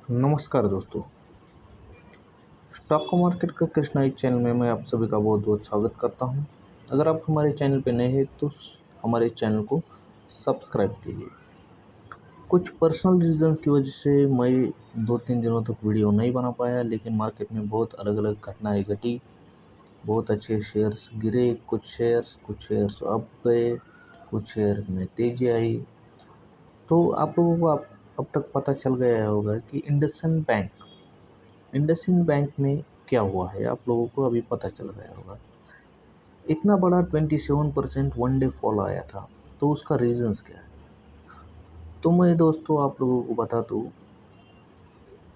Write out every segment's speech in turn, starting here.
नमस्कार दोस्तों। Stock market का कृष्णा एक चैनल में मैं आप सभी का बहुत बहुत स्वागत करता हूं। अगर आप हमारे चैनल पे नए हैं तो हमारे चैनल को सब्सक्राइब कीजिए। कुछ पर्सनल रीज़न की वजह से मैं 2-3 दिनों तक वीडियो नहीं बना पाया, लेकिन मार्केट में बहुत अलग अलग घटनाएं घटी। बहुत अच्छे शेयर्स गिरे, कुछ शेयर्स अप गए, कुछ शेयर में तेज़ी आई। तो आप लोगों को अब तक पता चल गया होगा कि इंडसइंड बैंक में क्या हुआ है। आप लोगों को अभी पता चल गया होगा। इतना बड़ा 27% वन डे फॉल आया था, तो उसका रीजंस क्या है? तो मैं दोस्तों आप लोगों को बता दूं,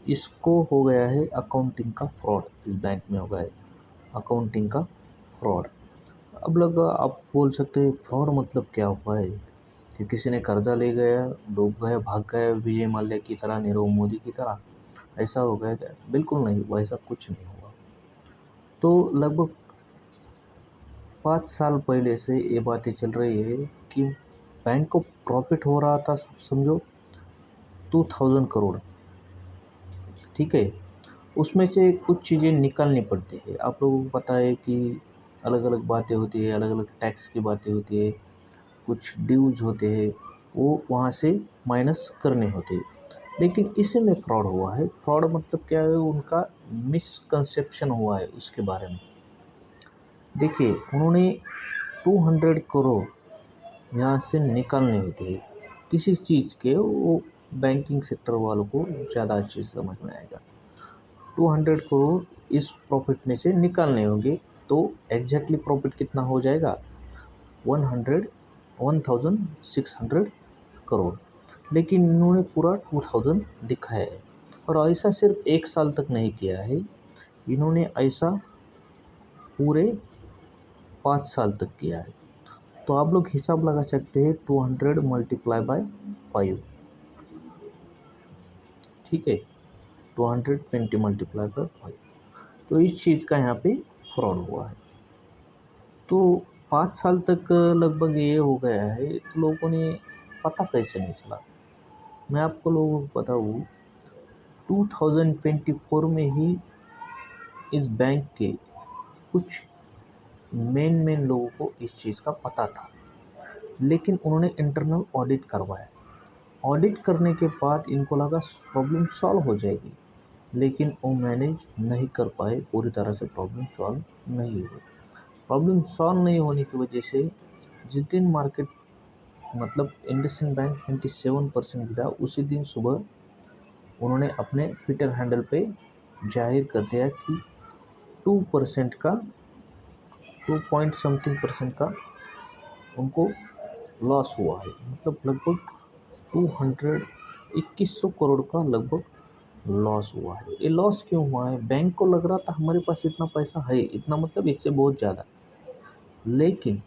इसको हो गया है अकाउंटिंग का फ्रॉड। इस बैंक में हो गया है अकाउंटिंग का फ्रॉड। अब लोग आप बोल सकते हैं फ्रॉड मतलब क्या हुआ है कि किसी ने कर्जा ले गया, डूब गया, भाग गया, विजय माल्या की तरह, नीरव मोदी की तरह, ऐसा हो गया क्या? बिल्कुल नहीं हुआ, ऐसा कुछ नहीं हुआ। तो लगभग 5 साल पहले से ये बातें चल रही है कि बैंक को प्रॉफिट हो रहा था, समझो 2000 करोड़। ठीक है, उसमें से कुछ चीज़ें निकालनी पड़ती है। आप लोगों को पता है कि अलग अलग बातें होती है, अलग अलग टैक्स की बातें होती है, कुछ ड्यूज होते हैं, वो वहाँ से माइनस करने होते हैं। लेकिन इसमें फ्रॉड हुआ है। फ्रॉड मतलब क्या है? उनका मिसकंसेप्शन हुआ है उसके बारे में। देखिए, उन्होंने 200 करोड़ यहाँ से निकालने होते हैं किसी चीज़ के, वो बैंकिंग सेक्टर वालों को ज़्यादा अच्छे से समझ में आएगा। 200 करोड़ इस प्रॉफिट में से निकालने होंगे, तो एग्जैक्टली प्रॉफिट कितना हो जाएगा? 1600 करोड़। लेकिन इन्होंने पूरा 2000 दिखाया है। और ऐसा सिर्फ एक साल तक नहीं किया है, इन्होंने ऐसा पूरे 5 साल तक किया है। तो आप लोग हिसाब लगा सकते हैं, 200 मल्टीप्लाई बाय 5। ठीक है, 220 मल्टीप्लाई बाय 5। तो इस चीज़ का यहाँ पे फ्रॉड हुआ है। तो 5 साल तक लगभग ये हो गया है, तो लोगों ने पता कैसे नहीं चला? मैं आपको लोगों को बताऊँ, 2024 में ही इस बैंक के कुछ मेन लोगों को इस चीज़ का पता था, लेकिन उन्होंने इंटरनल ऑडिट करवाया। ऑडिट करने के बाद इनको लगा प्रॉब्लम सॉल्व हो जाएगी, लेकिन वो मैनेज नहीं कर पाए, पूरी तरह से प्रॉब्लम सॉल्व नहीं हुई। प्रॉब्लम सॉल्व नहीं होने की वजह से जिस दिन मार्केट मतलब इंडसइंड बैंक 27% गिरा, उसी दिन सुबह उन्होंने अपने ट्विटर हैंडल पे जाहिर कर दिया कि 2% का 2 पॉइंट समथिंग परसेंट का उनको लॉस हुआ है। मतलब लगभग 2100 करोड़ का लगभग लॉस हुआ है। ये लॉस क्यों हुआ है? बैंक को लग रहा था हमारे पास इतना पैसा है, इतना मतलब इससे बहुत ज़्यादा, लेकिन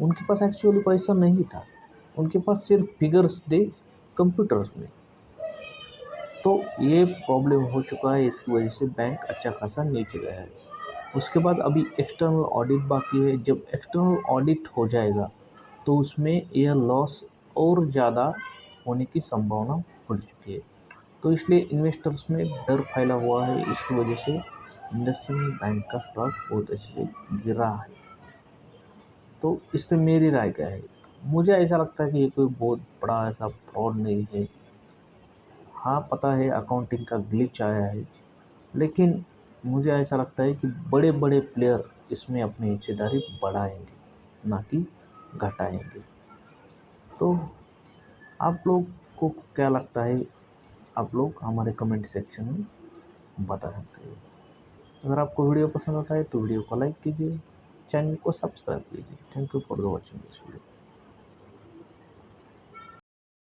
उनके पास एक्चुअली पैसा नहीं था। उनके पास सिर्फ फिगर्स थे कंप्यूटर्स में। तो ये प्रॉब्लम हो चुका है, इसकी वजह से बैंक अच्छा खासा नीचे गया है। उसके बाद अभी एक्सटर्नल ऑडिट बाकी है। जब एक्सटर्नल ऑडिट हो जाएगा तो उसमें यह लॉस और ज़्यादा होने की संभावना बढ़ चुकी है। तो इसलिए इन्वेस्टर्स में डर फैला हुआ है। इसकी वजह से इंडसइंड बैंक का स्टॉक बहुत अच्छे से गिरा है। तो इस पे मेरी राय क्या है? मुझे ऐसा लगता है कि ये कोई बहुत बड़ा ऐसा फ्रॉड नहीं है। हाँ, पता है अकाउंटिंग का ग्लिच आया है, लेकिन मुझे ऐसा लगता है कि बड़े बड़े प्लेयर इसमें अपनी हिस्सेदारी बढ़ाएंगे, ना कि घटाएंगे। तो आप लोग को क्या लगता है? आप लोग हमारे कमेंट सेक्शन में बता सकते हैं। अगर आपको वीडियो पसंद आता है तो वीडियो को लाइक कीजिए, चैनल को सब्सक्राइब कीजिए। Thank you for the watching this video.